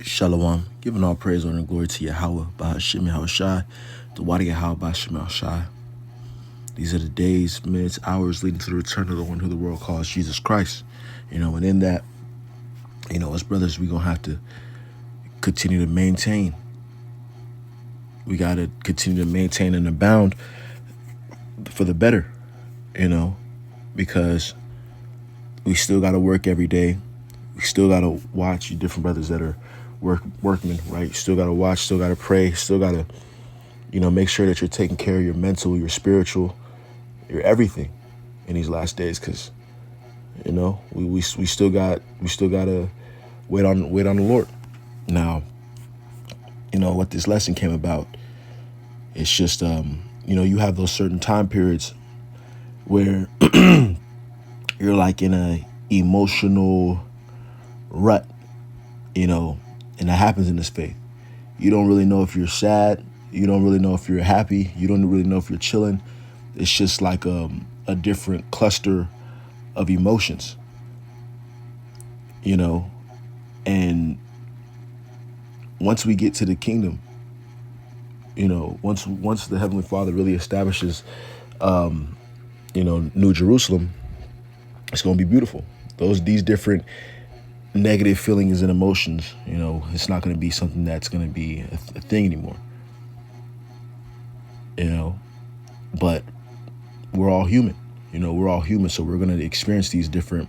Shalom, giving all praise, honor, and glory to Yahweh, Bahashim Yahushai, the Wadi Yahweh, Bahashim Yahushai. These are the days, minutes, hours leading to the return of the one who the world calls Jesus Christ. And in that, as brothers, we're going to have to continue to maintain. We got to continue to maintain and abound for the better, because we still got to work every day. We still got to watch you different brothers that are workmen, right? Still got to watch, still got to pray, still got to, make sure that you're taking care of your mental, your spiritual, your everything in these last days. Because, we still got to wait on the Lord. Now, what this lesson came about, it's just, you have those certain time periods where you're like in a emotional rut, and that happens in this faith. You don't really know if you're sad. You don't really know if you're happy. You don't really know if you're chilling. It's just like a different cluster of emotions, and once we get to the kingdom, once the Heavenly Father really establishes, New Jerusalem, it's going to be beautiful. These different negative feelings and emotions, it's not going to be something that's going to be a thing anymore, but we're all human, so we're going to experience these different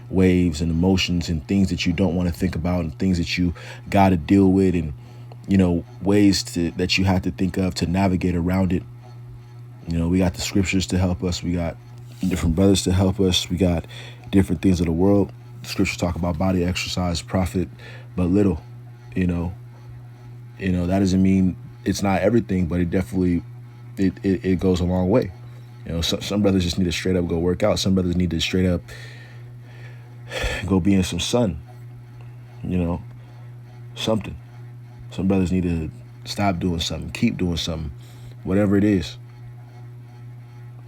waves and emotions and things that you don't want to think about and things that you got to deal with and, ways that you have to think of to navigate around it. We got the scriptures to help us. We got different brothers to help us. We got different things of the world. The scriptures talk about body exercise, profit, but little, that doesn't mean it's not everything, but it definitely, it goes a long way. Some brothers just need to straight up go work out. Some brothers need to straight up go be in some sun, something. Some brothers need to stop doing something, keep doing something, whatever it is.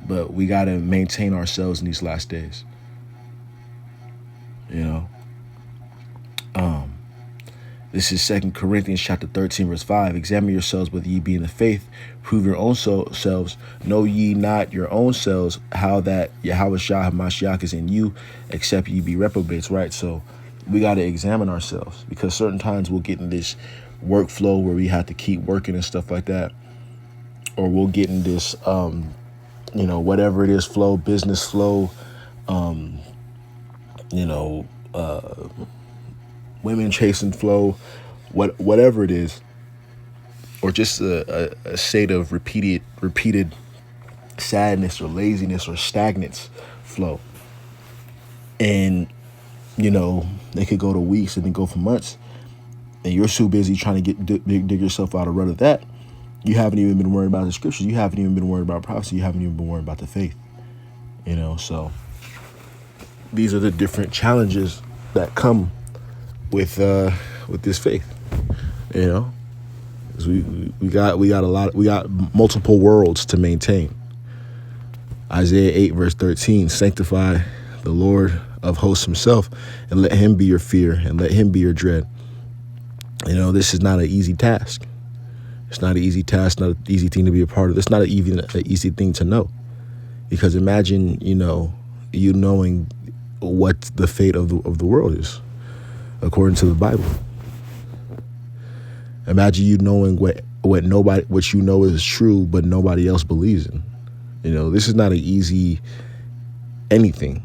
But we got to maintain ourselves in these last days. This is 2 Corinthians chapter 13, verse 5. Examine yourselves whether ye be in the faith. Prove your own selves. Know ye not your own selves how that Yahweh Shah HaMashiach is in you, except ye be reprobates, right? So we got to examine ourselves, because certain times we'll get in this workflow where we have to keep working and stuff like that. Or we'll get in this, whatever it is, flow, business flow, women chasing flow, whatever it is, or just a state of repeated sadness or laziness or stagnance flow. And, they could go to weeks and then go for months, and you're so busy trying to dig yourself out of rut of that. You haven't even been worried about the scriptures. You haven't even been worried about prophecy. You haven't even been worried about the faith, so these are the different challenges that come with this faith, we got multiple worlds to maintain. Isaiah 8 verse 13, sanctify the Lord of hosts himself, and let him be your fear, and let him be your dread. This is not an easy task. It's not an easy task, not an easy thing to be a part of. It's not even an easy thing to know, because imagine, you knowing what the fate of the world is according to the Bible. Imagine you knowing what you know is true, but nobody else believes in. This is not an easy anything.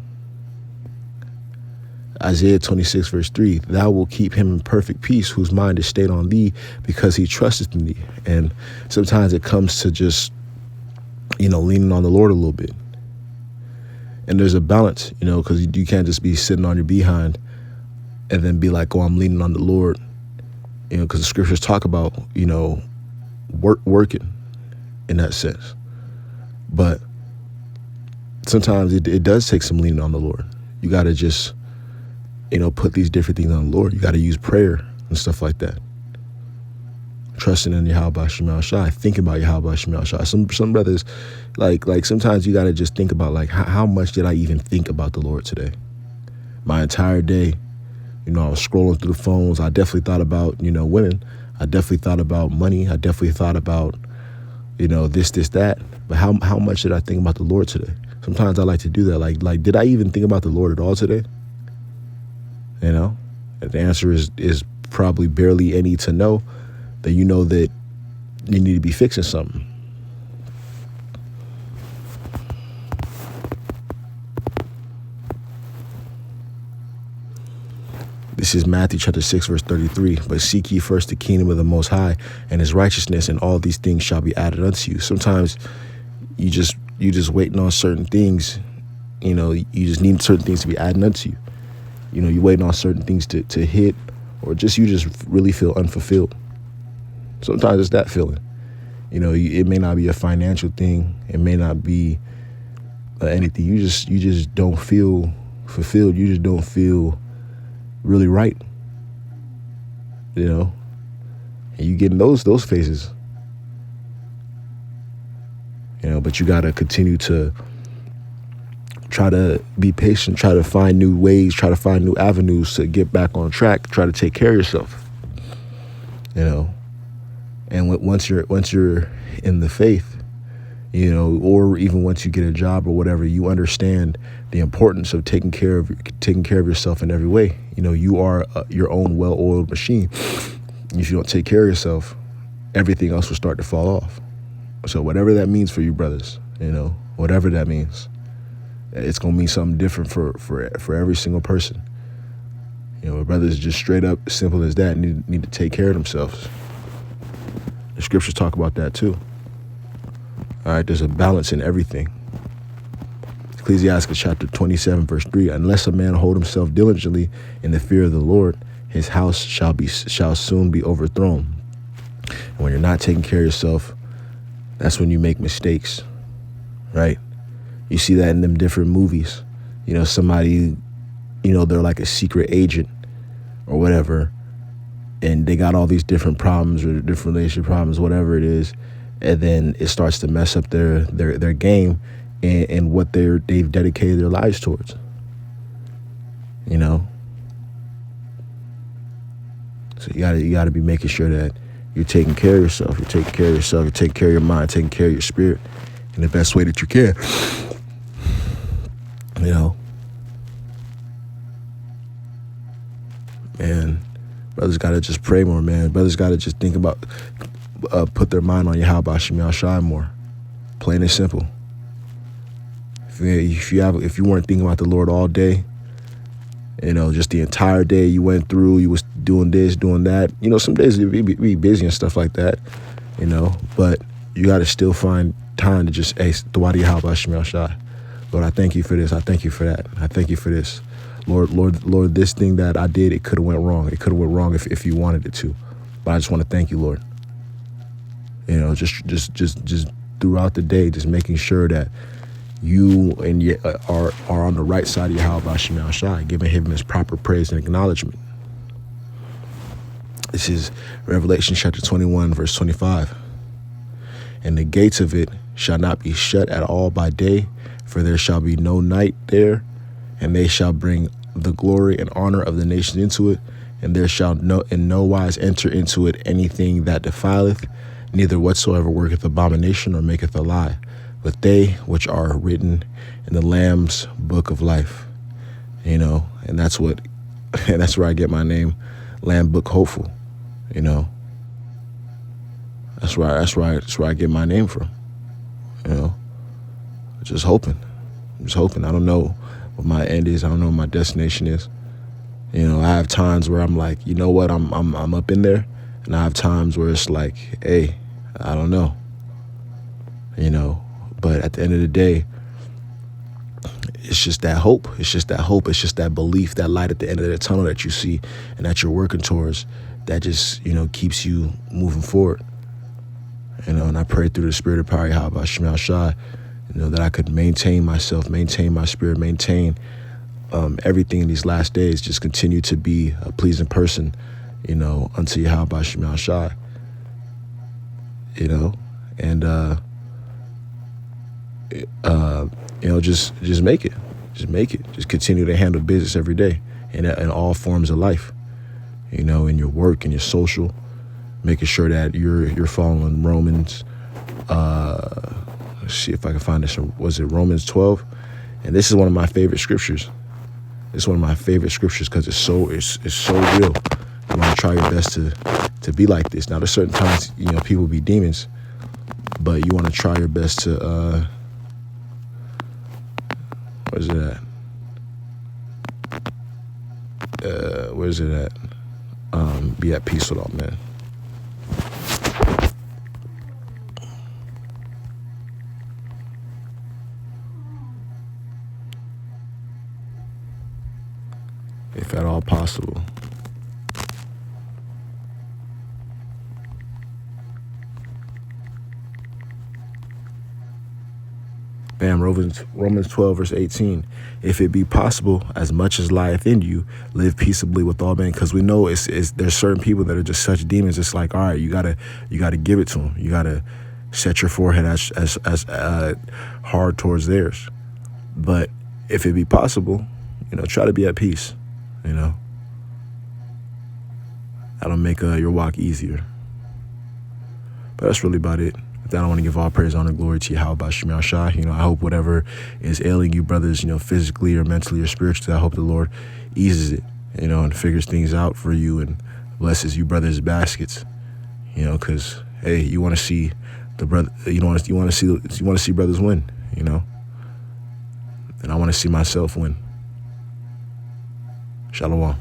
Isaiah 26 verse 3, thou will keep him in perfect peace whose mind is stayed on thee, because he trusteth in thee. And sometimes it comes to just, leaning on the Lord a little bit. And there's a balance, because you can't just be sitting on your behind and then be like, oh, I'm leaning on the Lord, because the scriptures talk about, working in that sense. But sometimes it does take some leaning on the Lord. You got to just, put these different things on the Lord. You got to use prayer and stuff like that. Trusting in Yahweh Shema Shai, thinking about Yahweh Shema Shai. Some brothers, like sometimes you got to just think about, like, how much did I even think about the Lord today? My entire day, I was scrolling through the phones. I definitely thought about, women. I definitely thought about money. I definitely thought about, this, that. But how much did I think about the Lord today? Sometimes I like to do that. Like, did I even think about the Lord at all today? And the answer is probably barely any, to know that you know that you need to be fixing something. This is Matthew chapter 6, verse 33. But seek ye first the kingdom of the Most High and his righteousness, and all these things shall be added unto you. Sometimes you just waiting on certain things. You just need certain things to be added unto you. You're waiting on certain things to hit, or you just really feel unfulfilled. Sometimes it's that feeling. It may not be a financial thing. It may not be anything. You just don't feel fulfilled. You just don't feel really right. And you get in those phases. But you gotta continue to try to be patient, try to find new ways, try to find new avenues to get back on track, try to take care of yourself. And once you're in the faith, or even once you get a job or whatever, you understand the importance of taking care of yourself in every way. You are your own well-oiled machine. If you don't take care of yourself, everything else will start to fall off. So whatever that means for you, brothers, whatever that means, it's gonna mean something different for every single person. Brothers, just straight up, simple as that, need to take care of themselves. The scriptures talk about that too. All right, there's a balance in everything. Ecclesiastes chapter 27, verse 3, unless a man hold himself diligently in the fear of the Lord, his house shall soon be overthrown. And when you're not taking care of yourself, that's when you make mistakes, right? You see that in them different movies. Somebody, they're like a secret agent or whatever, and they got all these different problems or different relationship problems, whatever it is, and then it starts to mess up their game and what they've dedicated their lives towards. So you gotta be making sure that you're taking care of yourself. You're taking care of yourself. You're taking care of your mind. Taking care of your spirit in the best way that you can. Man, brothers gotta just pray more, man. Brothers gotta just think about, put their mind on Yahweh Shem Yahshai more. Plain and simple. If you weren't thinking about the Lord all day, just the entire day you went through, you was doing this, doing that. Some days you'd be busy and stuff like that, but you got to still find time to just, hey, Thawadi Yahweh Shem Yahshai. Lord, I thank you for this. I thank you for that. I thank you for this. Lord, this thing that I did, it could have went wrong. It could have went wrong if you wanted it to. But I just want to thank you, Lord. Just throughout the day, just making sure that you are on the right side of Yahweh Shem Yahshai, giving him his proper praise and acknowledgement. This is Revelation chapter 21, verse 25. And the gates of it shall not be shut at all by day, for there shall be no night there, and they shall bring the glory and honor of the nations into it, and there shall in no wise enter into it anything that defileth, neither whatsoever worketh abomination or maketh a lie, but they which are written in the Lamb's book of life. And that's where I get my name, Lamb Book Hopeful. That's where I get my name from. Just hoping. I don't know what my end is. I don't know what my destination is. I have times where I'm like, you know what, I'm up in there, and I have times where it's like, hey, I don't know. But at the end of the day, it's just that hope. It's just that belief, that light at the end of the tunnel that you see and that you're working towards, that just, keeps you moving forward. And I pray through the spirit of power, Yahweh Shem Yahshai, that I could maintain myself, maintain my spirit, maintain everything in these last days, just continue to be a pleasing person, unto Yahweh Shem Yahshai, and just make it. Just continue to handle business every day in all forms of life, you know, in your work, in your social, making sure that you're following Romans. Let's see if I can find this. Was it Romans 12? And this is one of my favorite scriptures. It's one of my favorite scriptures because it's so real. You want to try your best to be like this. Now, there's certain times, you know, people be demons, but you want to try your best to where's it at? Where's it at? Be at peace with all men. If at all possible. Bam, Romans 12, verse 18. If it be possible, as much as lieth in you, live peaceably with all men. Because we know there's certain people that are just such demons. It's like, all right, you gotta give it to them. You gotta set your forehead as hard towards theirs. But if it be possible, you know, try to be at peace. You know, that'll make your walk easier. But that's really about it. With that, I want to give all praise, honor, glory to Yahweh B'Shem Yahshua. You know, I hope whatever is ailing you, brothers, you know, physically or mentally or spiritually, I hope the Lord eases it, you know, and figures things out for you and blesses you, brothers' baskets. You know, because hey, you want to see the brother, you want to see brothers win. You know, and I want to see myself win. Shalom.